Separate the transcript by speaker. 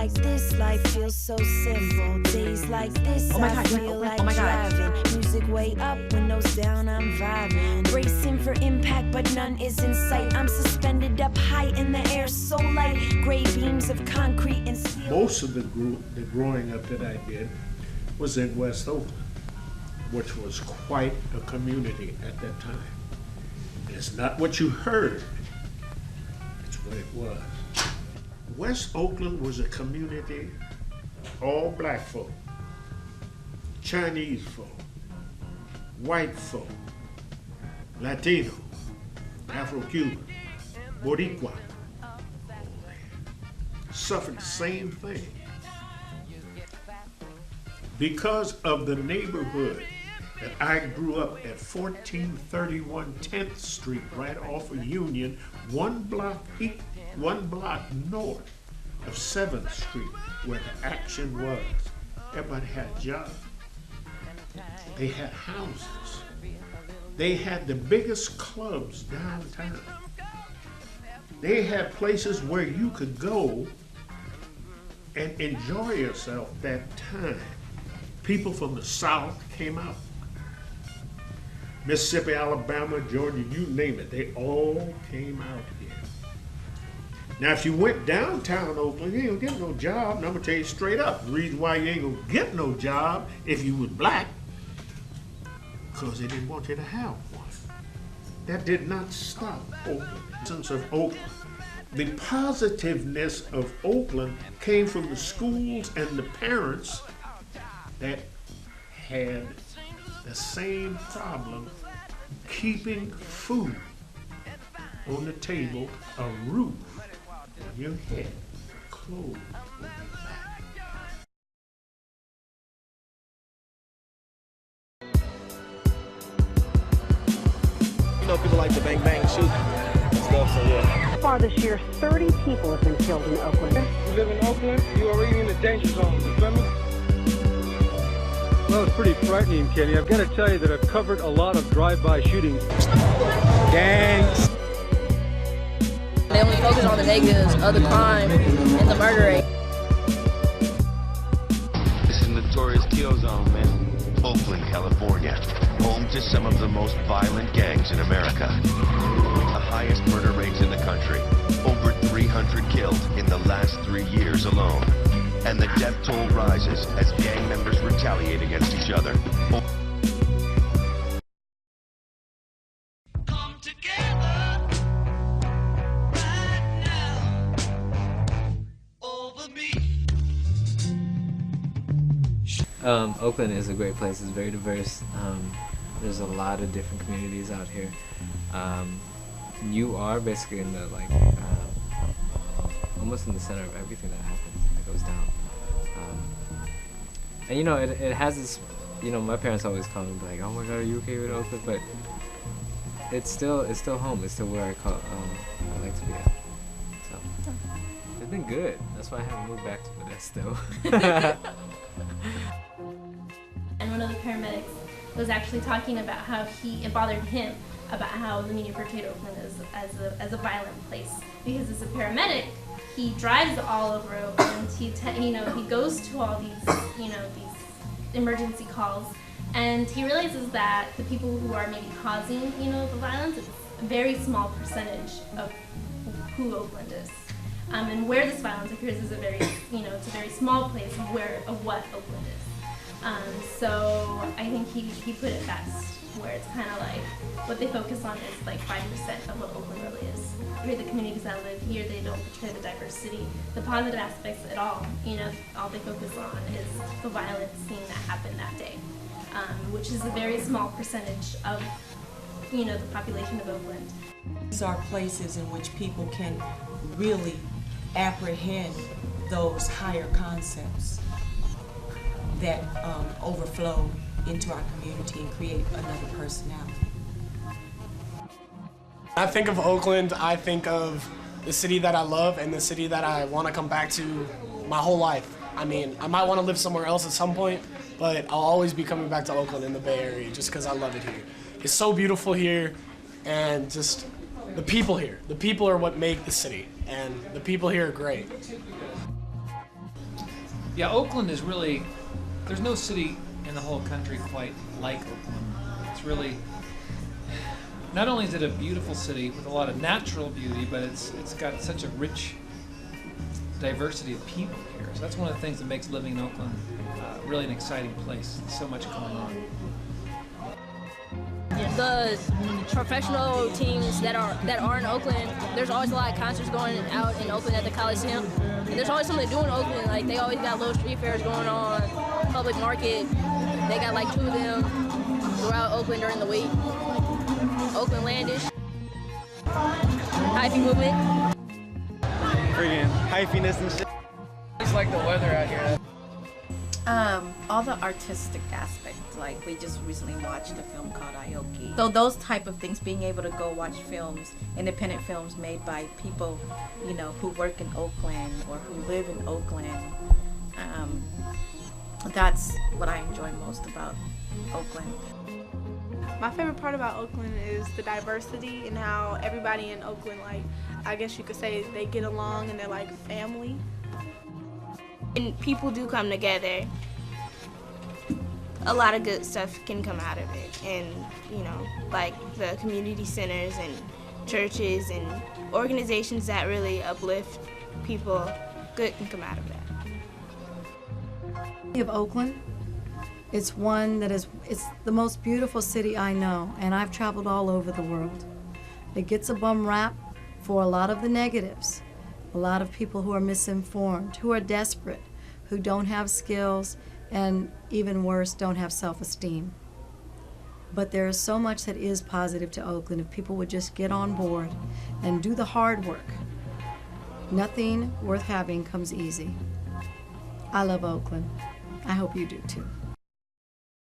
Speaker 1: like this, life feels so simple. Days like this, I feel like driving. Music way up, windows down, I'm vibing. Bracing for impact, but none is in sight. I'm suspended up high in the air, so light. Gray beams of concrete and steel.
Speaker 2: Most of the growing up that I did was in West Oakland, which was quite a community at that time. It's not what you heard, it's what it was. West Oakland was a community, all black folk, Chinese folk, white folk, Latino, Afro-Cuban, Boricua, suffered the same thing. Because of the neighborhood that I grew up at 1431 10th Street, right off of Union, one block north of 7th Street, where the action was. Everybody had a job. They had houses. They had the biggest clubs downtown. They had places where you could go and enjoy yourself that time. People from the South came out. Mississippi, Alabama, Georgia, you name it, they all came out here. Now, if you went downtown Oakland, you ain't gonna get no job, and I'm gonna tell you straight up, the reason why you ain't gonna get no job if you was black, because they didn't want you to have one. That did not stop Oakland. Since of Oakland. The positiveness of Oakland came from the schools and the parents that had the same problem keeping food on the table, a roof on your head, clothes on your back.
Speaker 3: You know, people like to bang bang shoot and stuff, so yeah.
Speaker 4: So far this year, 30 people have been killed in Oakland.
Speaker 5: You live in Oakland, you are already in the danger zone, you feel me?
Speaker 6: Well, it's pretty frightening, Kenny. I've got to tell you that I've covered a lot of drive-by shootings.
Speaker 3: Gangs.
Speaker 7: They only focus on the negatives of the crime and the murder rate.
Speaker 8: This is a notorious kill zone, man. Oakland, California, home to some of the most violent gangs in America. The highest murder rates in the country. Over 300 killed in the last 3 years alone. And the death toll rises as gang members retaliate against each other.
Speaker 9: Come together right now over me.
Speaker 10: Oakland is a great place. It's very diverse. There's a lot of different communities out here. You are basically in the almost in the center of everything that happens. Goes down, and you know it has this. You know, my parents always call me like, "Oh my God, are you okay with Oakland?" But it's still home. It's still where I like to be at. So it's been good. That's why I haven't moved back to Modesto.
Speaker 11: And one of the paramedics was actually talking about how it bothered him about how the media portrayed Oakland as a violent place, because as a paramedic, he drives all over Oakland. He goes to all these these emergency calls, and he realizes that the people who are maybe causing the violence is a very small percentage of who Oakland is, and where this violence occurs is a very it's a very small place of what Oakland is. So I think he put it best, where it's kind of like what they focus on is like 5% of what Oakland really is. Here, the communities that live here, they don't portray the diversity, the positive aspects at all. All they focus on is the violent scene that happened that day, which is a very small percentage of the population of Oakland.
Speaker 12: These are places in which people can really apprehend those higher concepts that overflow into our community and create another personality.
Speaker 5: I think of Oakland, I think of the city that I love and the city that I want to come back to my whole life. I mean, I might want to live somewhere else at some point, but I'll always be coming back to Oakland in the Bay Area just because I love it here. It's so beautiful here, and just the people here. The people are what make the city, and the people here are great.
Speaker 13: Yeah, Oakland is really, there's no city in the whole country quite like Oakland. It's really, not only is it a beautiful city with a lot of natural beauty, but it's got such a rich diversity of people here. So that's one of the things that makes living in Oakland really an exciting place. There's so much going on.
Speaker 7: The professional teams that are in Oakland, there's always a lot of concerts going out in Oakland at the Coliseum. And there's always something to do in Oakland. Like, they always got little street fairs going on, public market. They got like 2 of them throughout Oakland during the week. Oakland Landish, hyphy movement.
Speaker 3: Friggin' hyphiness and shit. It's like the weather out here.
Speaker 14: All the artistic aspects, like we just recently watched a film called Aoki. So those type of things, being able to go watch films, independent films made by people, you know, who work in Oakland or who live in Oakland, that's what I enjoy most about Oakland.
Speaker 15: My favorite part about Oakland is the diversity and how everybody in Oakland, like, I guess you could say they get along and they're like family.
Speaker 16: And people do come together. A lot of good stuff can come out of it. And, you know, like the community centers and churches and organizations that really uplift people, good can come out of that.
Speaker 17: Of Oakland, it's one that it's the most beautiful city I know, and I've traveled all over the world. It gets a bum rap for a lot of the negatives, a lot of people who are misinformed, who are desperate, who don't have skills, and even worse, don't have self-esteem. But there is so much that is positive to Oakland if people would just get on board and do the hard work. Nothing worth having comes easy. I love Oakland. I hope you do too.